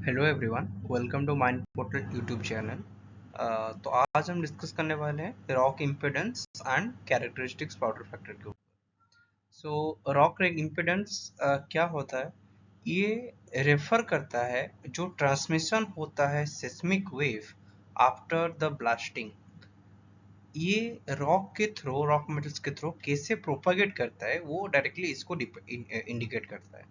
Hello everyone, welcome to mind portal YouTube channel. तो आज हम डिस्कस करने वाले हैं rock impedance and characteristics powder factor के ऊपर। सो रॉक इम्पिडेंस क्या होता है? ये रेफर करता है जो ट्रांसमिशन होता है seismic wave after the blasting. ये रॉक मेटल्स के थ्रू कैसे प्रोपागेट करता है वो डायरेक्टली इसको इंडिकेट करता है।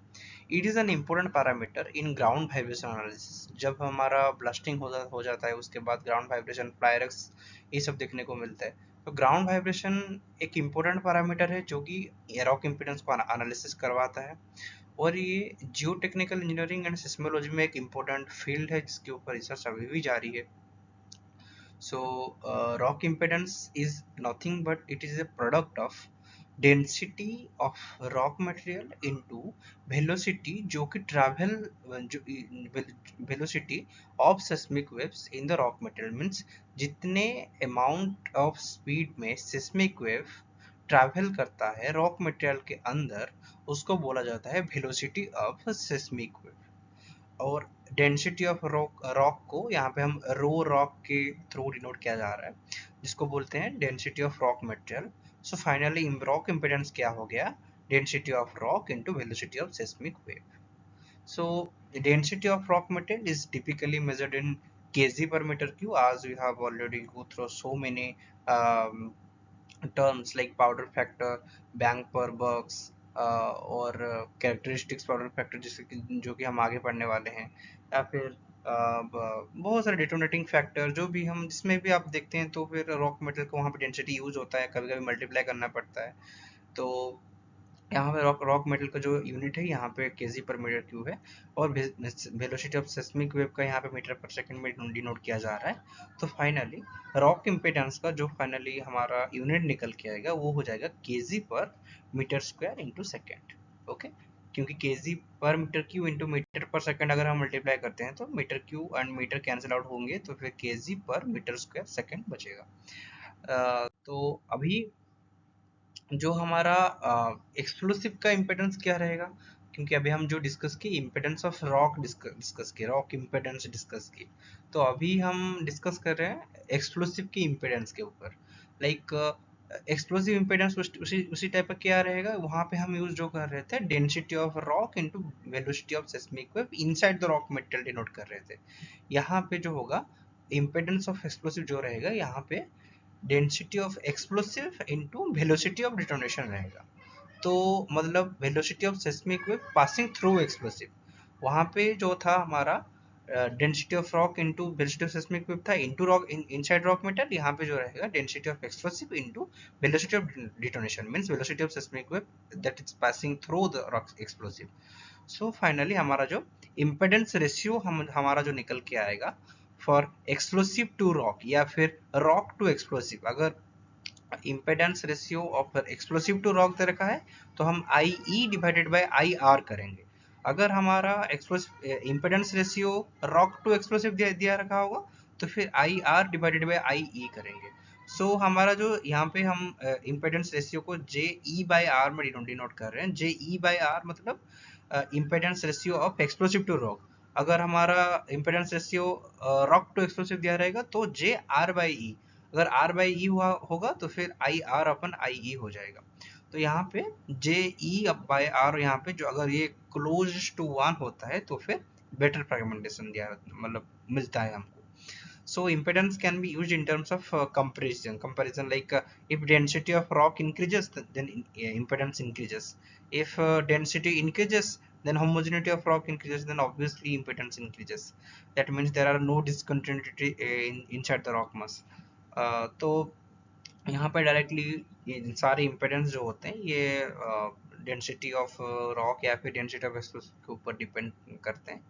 It is an important parameter in ground vibration analysis. जब हमारा ब्लास्टिंग हो जाता है उसके बाद ग्राउंड वाइब्रेशन फ्लायरक्स ये सब देखने को मिलता है। तो ग्राउंड वाइब्रेशन एक इम्पोर्टेंट पैरामीटर है जो कि रॉक इम्पिडेंस को एनालिसिस करवाता है। और ये जियो टेक्निकल इंजीनियरिंग एंड सिस्मोलॉजी में एक इम्पोर्टेंट फील्ड है जिसके ऊपर रिसर्च अभी भी जारी है। So rock impedance is nothing but it is a product of density of rock material into velocity जो कि travel velocity of seismic waves in the rock material means जितने amount of speed में seismic wave travel करता है rock material के अंदर उसको बोला जाता है velocity of seismic wave। और डेंसिटी ऑफ रॉक को यहाँ पे हम रो रॉक के थ्रू डिनोट किया जा रहा है जिसको बोलते हैं density of rock material. So finally rock impedance क्या हो गया? Density of rock into velocity of seismic wave. So density of rock material is typically measured in kg per meter cube as we have already go through so many terms like powder factor, bang per bucks और characteristics powder factor जैसे कि जो कि हम आगे पढ़ने वाले हैं, या फिर बहुत सारे डिटोनेटिंग फैक्टर जो भी हम जिसमें भी आप देखते हैं तो फिर रॉक मेटल को वहाँ पे डेंसिटी यूज होता है, कभी कभी मल्टीप्लाई करना पड़ता है। तो यहाँ पे रॉक रॉक मेटल का जो यूनिट है यहाँ पे केजी पर मीटर क्यूब है और वेलोसिटी ऑफ सेस्मिक वेव का यहाँ पे मीटर पर सेकंड में डिनोट किया जा रहा है। तो फाइनली रॉक इम्पिडेंस का जो फाइनली हमारा यूनिट निकल के आएगा वो हो जाएगा KG per metre square into second. Okay, क्योंकि KG per metre cube into metre per second अगर हम मल्टीप्लाई करते हैं तो metre cube and metre cancel out होंगे तो फिर KG per metre square second बचेगा। तो अभी जो हमारा एक्सप्लोसिव का इम्पेडेंस क्या रहेगा? क्योंकि अभी हम जो डिस्कस की इम्पेडेंस ऑफ रॉक डिस्कस की, रॉक इम्पेडेंस डिस्कस की, तो अभी हम डिस्कस कर रहे हैं एक्सप्लोसिव की इम्पेडेंस के ऊपर। लाइक एक्सप्लोसिव इम्पेडेंस उसी उसी टाइप का क्या रहेगा? वहाँ पे हम यूज जो कर रहे थे density of rock into velocity of seismic wave inside the rock material denote कर रहे थे। यहाँ पे जो होगा इम्पेडेंस ऑफ एक्सप्लोसिव जो रहेगा यहाँ पे density of explosive into velocity of detonation रहेगा। तो मतलब velocity of seismic wave passing through explosive, वहाँ पे जो था हमारा density of rock into velocity of seismic wave था into rock inside rock metal. यहाँ पे जो रहेगा density of explosive into velocity of detonation means velocity of seismic wave that is passing through the rock explosive. So finally हमारा जो impedance ratio हमारा जो निकल के आएगा फॉर एक्सप्लोसिव टू रॉक या फिर रॉक टू एक्सप्लोसिव, अगर impedance ratio of explosive to rock दे रखा है तो हम I E divided by I R करेंगे। अगर हमारा impedance ratio rock to explosive दिया रखा होगा तो फिर I R divided by I E करेंगे। सो हमारा जो यहाँ पे हम इम्पेडेंस रेशियो को जे ई बाई आर में डिनोट कर रहे हैं। जे ई बाई आर मतलब impedance ratio of explosive to rock. अगर हमारा impedance ratio rock to explosive दिया रहेगा तो जे आर बाई ई, अगर आर बाई ई हुआ होगा तो फिर आई आर अपन आई ई हो जाएगा। तो यहाँ पे जे ई बाई आर यहाँ पे जो अगर ये क्लोज टू वन होता है तो फिर बेटर फ्रेगमेंटेशन दिया मतलब मिलता है हमको। So impedance can be used in terms of comparison like if density of rock increases then impedance increases. If density increases then homogeneity of rock increases, then obviously impedance increases. That means there are no discontinuity inside the rock mass. तो यहाँ पे directly ये सारे impedance जो होते हैं ये density of rock या फिर डेंसिटी ऑफ एक्सप्लोसिव के ऊपर डिपेंड करते हैं।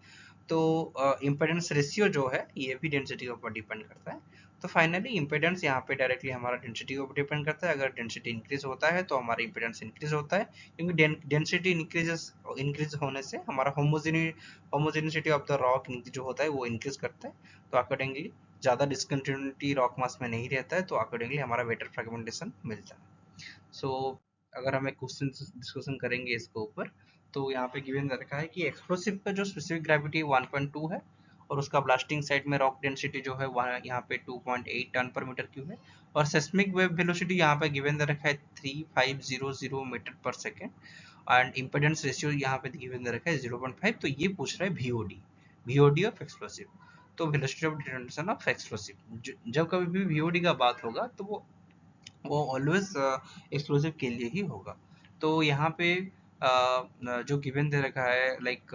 तो इम्पेडेंस रेशियो जो है ये भी डेंसिटी के ऊपर डिपेंड करता है। तो फाइनली इम्पेडेंस यहाँ पे डायरेक्टली हमारा डेंसिटी के ऊपर डिपेंड करता है। अगर डेंसिटी इंक्रीज होता है तो हमारा इम्पेडेंस इंक्रीज होता है, क्योंकि डेंसिटी इंक्रीज होने से हमारा होमोजेनिसिटी ऑफ द रॉक जो होता है वो इंक्रीज करता है। तो अकॉर्डिंगली ज़्यादा डिस्कंटिन्यूटी रॉक मास में नहीं रहता है, तो अकॉर्डिंगली हमारा बेटर फ्रेगमेंटेशन मिलता है। सो अगर हम एक क्वेश्चन डिस्कशन करेंगे इसके ऊपर, तो यहाँ पे गिवन रखा है कि एक्सप्लोसिव का जो स्पेसिफिक ग्रेविटी 1.2 है और उसका ब्लास्टिंग साइड में रॉक डेंसिटी जो है वहाँ यहाँ पे 2.8 टन पर मीटर क्यूब है, और सेस्मिक वेव वेलोसिटी यहाँ पे गिवन दे रखा है 3500 मीटर पर सेकेंड, एंड इम्पेडेंस रेशियो यहाँ पे गिवन दे रखा है 0.5। तो ये पूछ रहा है VOD ऑफ एक्सप्लोसिव, तो velocity of detonation of explosive. जब कभी भी VOD का बात होगा तो वो ऑलवेज एक्सप्लोसिव के लिए ही होगा। तो यहाँ पे जो गिवन दे रखा है लाइक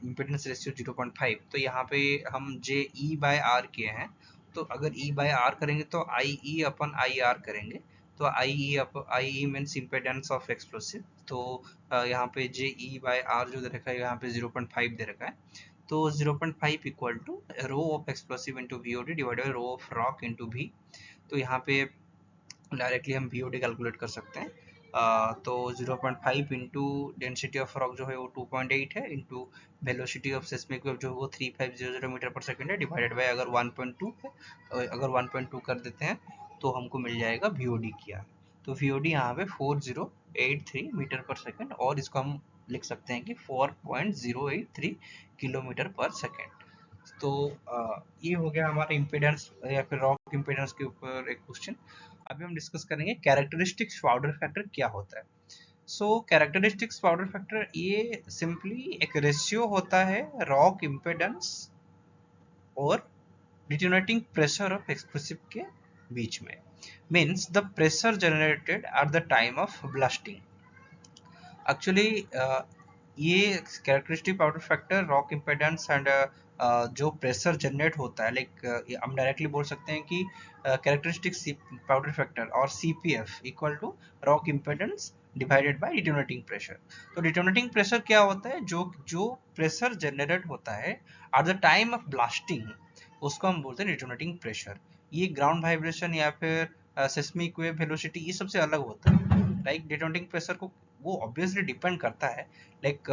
इम्पीडेंस रेशियो 0.5, तो यहाँ पे हम JE/R किए हैं, तो अगर E/R करेंगे तो IE अपन IR करेंगे, तो IE means impedance of explosive. तो यहाँ पे JE/R जो दे रखा है यहाँ पे 0.5 दे रखा है, तो 0.5 equal to rho of explosive into VOD divided by rho of rock into V। तो यहाँ पे डायरेक्टली हम VOD कैलकुलेट कर सकते हैं। तो 0.5 इंटू डेंसिटी ऑफ रॉक जो है वो 2.8 है, into velocity of seismic wave जो है वो 3500 मीटर पर सेकेंड है, डिवाइडेड बाय अगर 1.2 है, अगर 1.2 कर देते हैं तो हमको मिल जाएगा VOD क्या है। तो VOD यहाँ पे 4083 मीटर पर सेकेंड, और इसको हम लिख सकते हैं कि 4.083 किलोमीटर पर सेकेंड। तो ये हो गया हमारा इम्पीडेंस या फिर रॉक इम्पीडेंस के ऊपर एक क्वेश्चन। अभी हम डिस्कस करेंगे कैरेक्टरिस्टिक्स पाउडर फैक्टर क्या होता है। सो कैरेक्टरिस्टिक्स पाउडर फैक्टर ये सिंपली एक रेशियो होता है रॉक इम्पीडेंस और डिटोनेटिंग प्रेशर ऑफ एक्सप्लोसिव के बीच में, means the pressure generated at the time of blasting. Actually ये characteristic powder factor rock impedance and जो प्रेशर जनरेट होता है, लाइक हम डायरेक्टली बोल सकते हैं कि कैरेक्टरिस्टिक पाउडर फैक्टर और CPF equal to rock impedance divided by detonating pressure. तो डिटोनेटिंग प्रेशर क्या होता है, जो प्रेशर जनरेट होता है eight the time of blasting, उसको हम बोलते हैं डिटोनेटिंग प्रेशर। ये ग्राउंड वाइब्रेशन या फिर सेस्मिक वेव वेलोसिटी ये सबसे अलग होता है। लाइक डिटोनेटिंग प्रेशर को वो ऑब्वियसली डिपेंड करता है, लाइक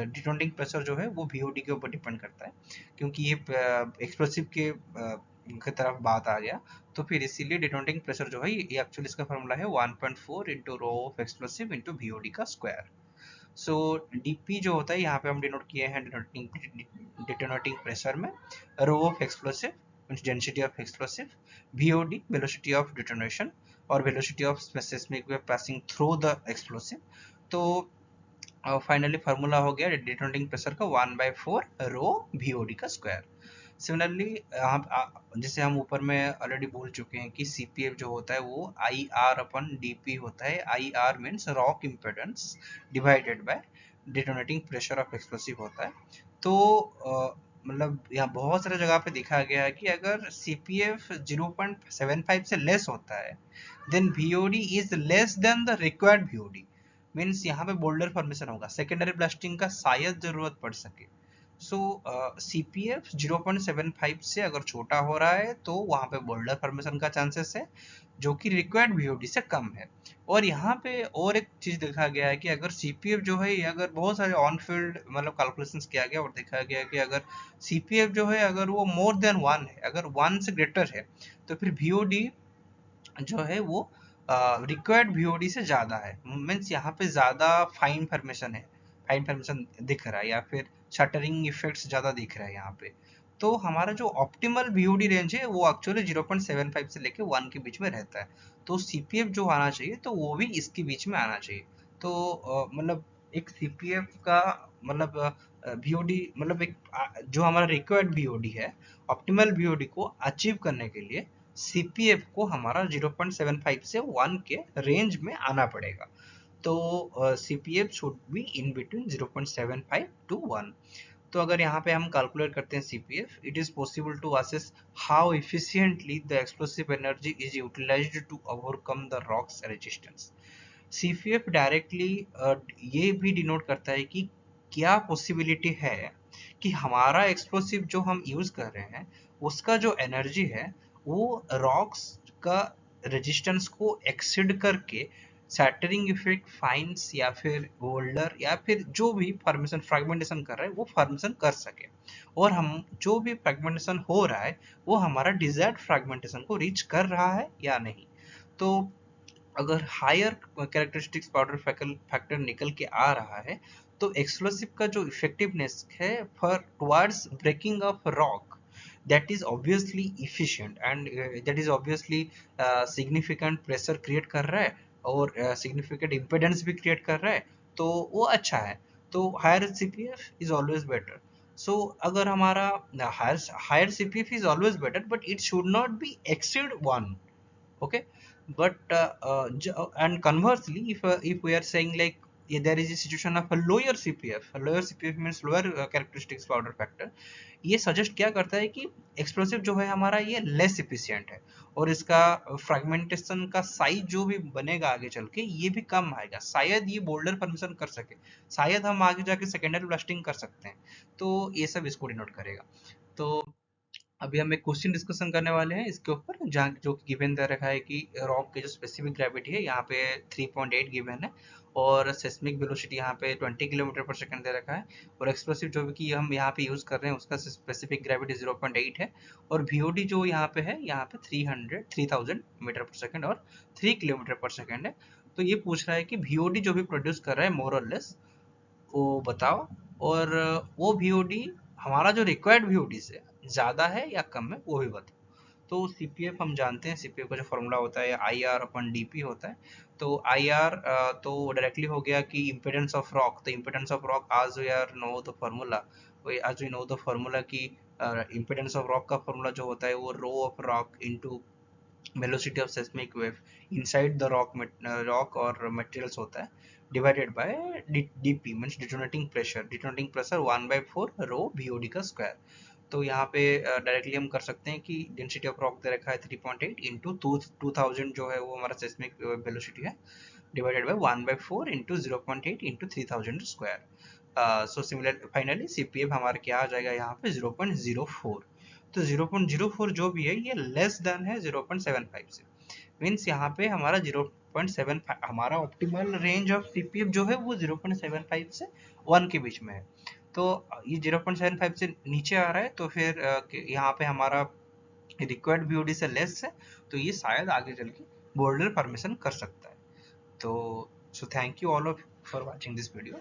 डिटोनेटिंग प्रेशर जो है वो VOD के ऊपर डिपेंड करता है, क्योंकि ये एक्सप्लोसिव के तरफ बात आ गया, तो फिर इसीलिए डिटोनेटिंग प्रेशर जो है ये एक्चुअली इसका फॉर्मूला है 1.4 into rho of explosive into VOD का स्क्वायर। सो DP जो होता है यहाँ पे हम डिनोट किए हैं डिटोनेटिंग प्रेशर में, rho of explosive means density of explosive, VOD velocity of detonation, और velocity of seismic wave passing through the explosive. तो फाइनली फार्मूला हो गया डिटोनेटिंग प्रेशर का 1/4 रो VOD का स्क्वायर। सिमिलरली जैसे हम ऊपर में ऑलरेडी बोल चुके हैं कि CPF जो होता है वो IR/DP होता है। IR means rock impedance divided by detonating pressure of explosive होता है। तो मतलब यहाँ बहुत सारे जगह पे देखा गया है कि अगर CPF 0.75 से लेस होता है than VOD is less than the required VOD, means यहाँ पे बोल्डर फॉर्मेशन होगा, सेकेंडरी ब्लास्टिंग का शायद जरूरत पड़ सके। सो CPF 0.75 से अगर छोटा हो रहा है तो वहाँ पे बोल्डर फॉर्मेशन का चांसेस है, जो कि रिक्वायर्ड VOD से कम है। और यहाँ पे और एक चीज देखा गया है कि अगर CPF जो है, अगर बहुत सारे ऑन फील्ड मतलब कैलकुलेशंस किया गया और देखा गया कि अगर CPF जो है अगर वो मोर देन 1 है, अगर 1 से ग्रेटर है, तो फिर VOD जो है वो रिक्वायर्ड VOD से ज़्यादा है, मीन्स यहाँ पे ज़्यादा फाइन फॉर्मेशन है, फाइन फॉर्मेशन दिख रहा है, या फिर शटरिंग इफेक्ट्स ज़्यादा दिख रहा है यहाँ पे। तो हमारा जो ऑप्टिमल VOD रेंज है वो एक्चुअली 0.75 से लेके 1 के बीच में रहता है। तो CPF जो आना चाहिए तो वो भी इसके बीच में आना चाहिए। तो मतलब एक CPF का मतलब VOD मतलब एक जो हमारा रिक्वायर्ड VOD है, ऑप्टिमल VOD को अचीव करने के लिए CPF को हमारा 0.75 से 1 के रेंज में आना पड़ेगा। तो CPF should be in between 0.75 to 1। तो अगर यहाँ पे हम कैलकुलेट करते हैं CPF, it is possible to assess how efficiently the explosive energy is utilised to overcome the rock's resistance. CPF directly ये भी डिनोट करता है कि क्या पॉसिबिलिटी है कि हमारा एक्सप्लोसिव जो हम यूज कर रहे हैं उसका जो एनर्जी है वो रॉक्स का रेजिस्टेंस को एक्सीड करके सैटरिंग इफेक्ट, फाइन्स या फिर बोल्डर या फिर जो भी फॉर्मेशन फ्रेगमेंटेशन कर रहा है वो फॉर्मेशन कर सके, और हम जो भी फ्रेगमेंटेशन हो रहा है वो हमारा डिजायर्ड फ्रेगमेंटेशन को रीच कर रहा है या नहीं। तो अगर हायर कैरेक्टरिस्टिक्स पाउडर फैक्टर निकल के आ रहा है तो तो एक्सप्लोसिव का जो इफेक्टिवनेस है for towards breaking of rock, that is obviously efficient and that is obviously significant pressure create कर रहा है और significant impedance भी create कर रहा है, तो वो अच्छा है। तो higher CPF is always better। so अगर हमारा higher CPF is always better but it should not be exceed 1। okay, but and conversely if we are saying like there is a situation of a lower CPF means lower characteristics powder factor, ये suggest क्या करता है कि explosive जो है हमारा ये less efficient है और इसका फ्रेगमेंटेशन का साइज जो भी बनेगा आगे चल के ये भी कम आएगा, शायद ये बोल्डर परमिशन कर सके, शायद हम आगे जाके सेकेंडरी ब्लास्टिंग कर सकते हैं, तो ये सब इसको डिनोट करेगा। तो अभी हम एक क्वेश्चन डिस्कशन करने वाले हैं इसके ऊपर, जहाँ जो गिवन दे रखा है कि रॉक की जो स्पेसिफिक ग्रेविटी है यहाँ पे 3.8 गिवन है और सेस्मिक वेलोसिटी यहाँ पे 20 किलोमीटर पर सेकंड दे रखा है और एक्सप्लोसिव जो कि हम यहाँ पे यूज कर रहे हैं उसका स्पेसिफिक ग्रेविटी 0.8 है और वीओडी जो यहाँ पे है यहाँ पे 3000 मीटर पर सेकंड और 3 किलोमीटर पर सेकंड है। तो ये पूछ रहा है कि वीओडी जो भी प्रोड्यूस कर रहा है मोर और लेस वो बताओ, और वो वीओडी हमारा जो रिक्वायर्ड वीओडी से ज़्यादा है या कम है वो भी बताओ। तो सीपीएफ हम जानते हैं, सीपीएफ का जो फॉर्मूला होता है आई आर अपन डीपी होता है। तो आई आर तो डायरेक्टली हो गया कि इम्पिडेंस ऑफ रॉक, तो इम्पिडेंस ऑफ रॉक आज we are know the formula, आज वी नो द फॉर्मूला की इम्पिडेंस ऑफ रॉक का फॉर्मूला जो होता है वो rho of rock into velocity of seismic wave inside the rock or materials होता है divided by dp means detonating pressure 1/4 rho VOD का स्क्वायर। तो यहाँ पे डायरेक्टली हम कर सकते हैं कि डेंसिटी ऑफ रॉक दे रखा है 3.8 इंटू 2000 जो है वो हमारा सेस्मिक वेलोसिटी है divided by 1/4 into 0.8 into 3000 square. So similar finally CPF हमारा क्या आ जाएगा यहाँ पे 0.04। तो 0.04 जो भी है ये लेस देन है 0.75 से, मीन्स यहाँ पे हमारा 0.75 हमारा ऑप्टिमल रेंज ऑफ सीपीएफ जो है वो 0.75 से 1 के बीच में है। तो ये 0.75 से नीचे आ रहा है तो फिर यहाँ पे हमारा रिक्वायर्ड वीओडी से लेस है, तो ये शायद आगे चल के बोल्डर परमिशन कर सकता है। तो so thank you all of for watching this video.